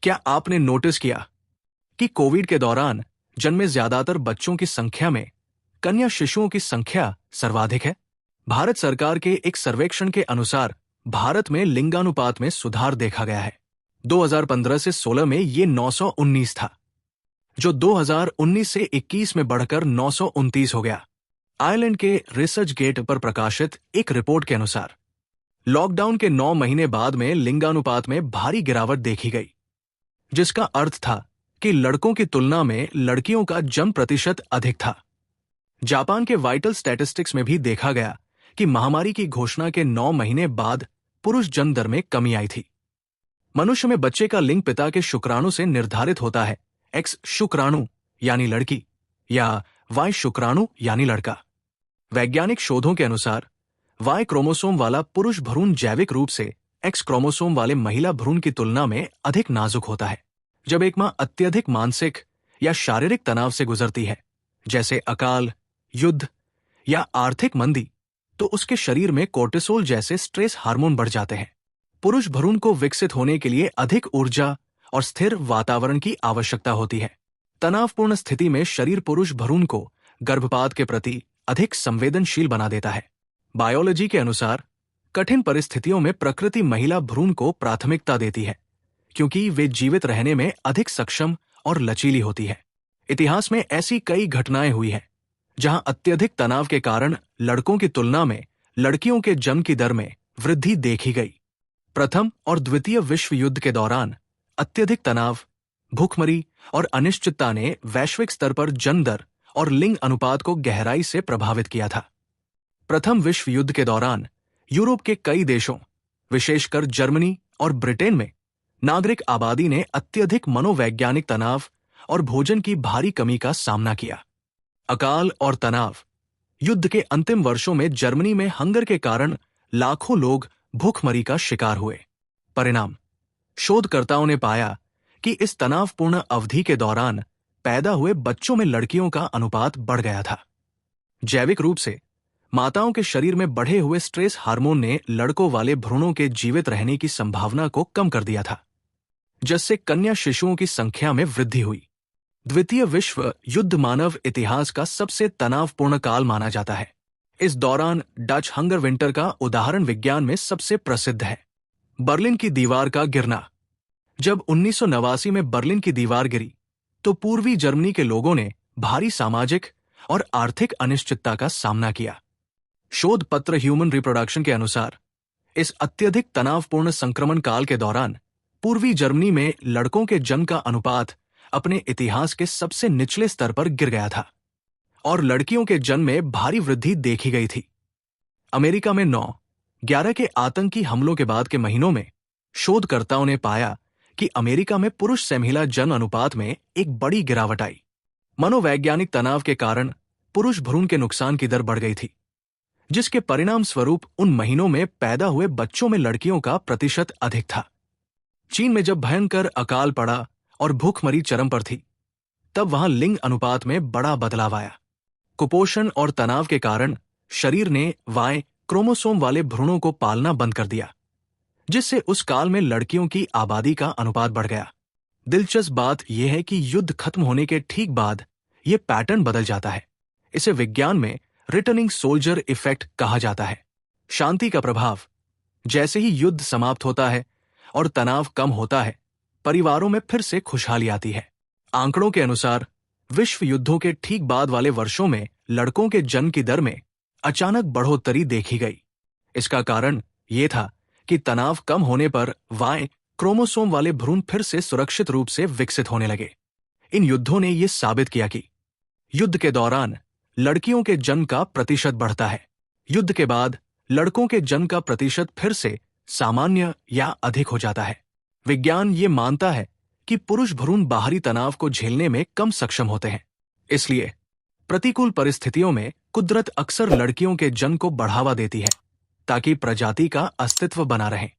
क्या आपने नोटिस किया कि कोविड के दौरान जन्मे ज्यादातर बच्चों की संख्या में कन्या शिशुओं की संख्या सर्वाधिक है? भारत सरकार के एक सर्वेक्षण के अनुसार भारत में लिंगानुपात में सुधार देखा गया है। 2015 से 16 में ये 919 था, जो 2019 से 21 में बढ़कर 929 हो गया। आयरलैंड के रिसर्च गेट पर प्रकाशित एक रिपोर्ट के अनुसार लॉकडाउन के 9 महीने बाद में लिंगानुपात में भारी गिरावट देखी गई, जिसका अर्थ था कि लड़कों की तुलना में लड़कियों का जन्म प्रतिशत अधिक था। जापान के वाइटल स्टैटिस्टिक्स में भी देखा गया कि महामारी की घोषणा के 9 महीने बाद पुरुष जन्म दर में कमी आई थी। मनुष्य में बच्चे का लिंग पिता के शुक्राणु से निर्धारित होता है, एक्स शुक्राणु यानी लड़की या वाई शुक्राणु यानी लड़का। वैज्ञानिक शोधों के अनुसार वाई क्रोमोसोम वाला पुरुष भ्रूण जैविक रूप से एक्स क्रोमोसोम वाले महिला भ्रूण की तुलना में अधिक नाजुक होता है। जब एक मां अत्यधिक मानसिक या शारीरिक तनाव से गुजरती है, जैसे अकाल, युद्ध या आर्थिक मंदी, तो उसके शरीर में कोर्टिसोल जैसे स्ट्रेस हार्मोन बढ़ जाते हैं। पुरुष भ्रूण को विकसित होने के लिए अधिक ऊर्जा और स्थिर वातावरण की आवश्यकता होती है। तनावपूर्ण स्थिति में शरीर पुरुष भ्रूण को गर्भपात के प्रति अधिक संवेदनशील बना देता है। बायोलॉजी के अनुसार कठिन परिस्थितियों में प्रकृति महिला भ्रूण को प्राथमिकता देती है, क्योंकि वे जीवित रहने में अधिक सक्षम और लचीली होती है। इतिहास में ऐसी कई घटनाएं हुई हैं जहां अत्यधिक तनाव के कारण लड़कों की तुलना में लड़कियों के जन्म की दर में वृद्धि देखी गई। प्रथम और द्वितीय विश्व युद्ध के दौरान अत्यधिक तनाव, भूखमरी और अनिश्चितता ने वैश्विक स्तर पर जन्म दर और लिंग अनुपात को गहराई से प्रभावित किया था। प्रथम विश्व युद्ध के दौरान यूरोप के कई देशों, विशेषकर जर्मनी और ब्रिटेन में नागरिक आबादी ने अत्यधिक मनोवैज्ञानिक तनाव और भोजन की भारी कमी का सामना किया। अकाल और तनाव। युद्ध के अंतिम वर्षों में जर्मनी में हंगर के कारण लाखों लोग भूखमरी का शिकार हुए। परिणाम, शोधकर्ताओं ने पाया कि इस तनावपूर्ण अवधि के दौरान पैदा हुए बच्चों में लड़कियों का अनुपात बढ़ गया था। जैविक रूप से माताओं के शरीर में बढ़े हुए स्ट्रेस हार्मोन ने लड़कों वाले भ्रूणों के जीवित रहने की संभावना को कम कर दिया था, जिससे कन्या शिशुओं की संख्या में वृद्धि हुई। द्वितीय विश्व युद्ध मानव इतिहास का सबसे तनावपूर्ण काल माना जाता है। इस दौरान डच हंगर विंटर का उदाहरण विज्ञान में सबसे प्रसिद्ध है। बर्लिन की दीवार का गिरना। जब 1989 में बर्लिन की दीवार गिरी, तो पूर्वी जर्मनी के लोगों ने भारी सामाजिक और आर्थिक अनिश्चितता का सामना किया। शोध पत्र ह्यूमन रिप्रोडक्शन के अनुसार इस अत्यधिक तनावपूर्ण संक्रमण काल के दौरान पूर्वी जर्मनी में लड़कों के जन्म का अनुपात अपने इतिहास के सबसे निचले स्तर पर गिर गया था और लड़कियों के जन्म में भारी वृद्धि देखी गई थी। अमेरिका में 9/11 के आतंकी हमलों के बाद के महीनों में शोधकर्ताओं ने पाया कि अमेरिका में पुरुष से महिला जन्म अनुपात में एक बड़ी गिरावट आई। मनोवैज्ञानिक तनाव के कारण पुरुष भ्रूण के नुकसान की दर बढ़ गई थी, जिसके परिणाम स्वरूप उन महीनों में पैदा हुए बच्चों में लड़कियों का प्रतिशत अधिक था। चीन में जब भयंकर अकाल पड़ा और भूखमरी चरम पर थी, तब वहां लिंग अनुपात में बड़ा बदलाव आया। कुपोषण और तनाव के कारण शरीर ने वाई क्रोमोसोम वाले भ्रूणों को पालना बंद कर दिया, जिससे उस काल में लड़कियों की आबादी का अनुपात बढ़ गया। दिलचस्प बात यह है कि युद्ध खत्म होने के ठीक बाद यह पैटर्न बदल जाता है। इसे विज्ञान में रिटर्निंग सोल्जर इफेक्ट कहा जाता है। शांति का प्रभाव। जैसे ही युद्ध समाप्त होता है और तनाव कम होता है, परिवारों में फिर से खुशहाली आती है। आंकड़ों के अनुसार विश्व युद्धों के ठीक बाद वाले वर्षों में लड़कों के जन्म की दर में अचानक बढ़ोतरी देखी गई। इसका कारण यह था कि तनाव कम होने पर वाई क्रोमोसोम वाले भ्रूण फिर से सुरक्षित रूप से विकसित होने लगे। इन युद्धों ने यह साबित किया कि युद्ध के दौरान लड़कियों के जन्म का प्रतिशत बढ़ता है, युद्ध के बाद लड़कों के जन्म का प्रतिशत फिर से सामान्य या अधिक हो जाता है। विज्ञान ये मानता है कि पुरुष भ्रूण बाहरी तनाव को झेलने में कम सक्षम होते हैं। इसलिए प्रतिकूल परिस्थितियों में कुदरत अक्सर लड़कियों के जन्म को बढ़ावा देती है, ताकि प्रजाति का अस्तित्व बना रहे।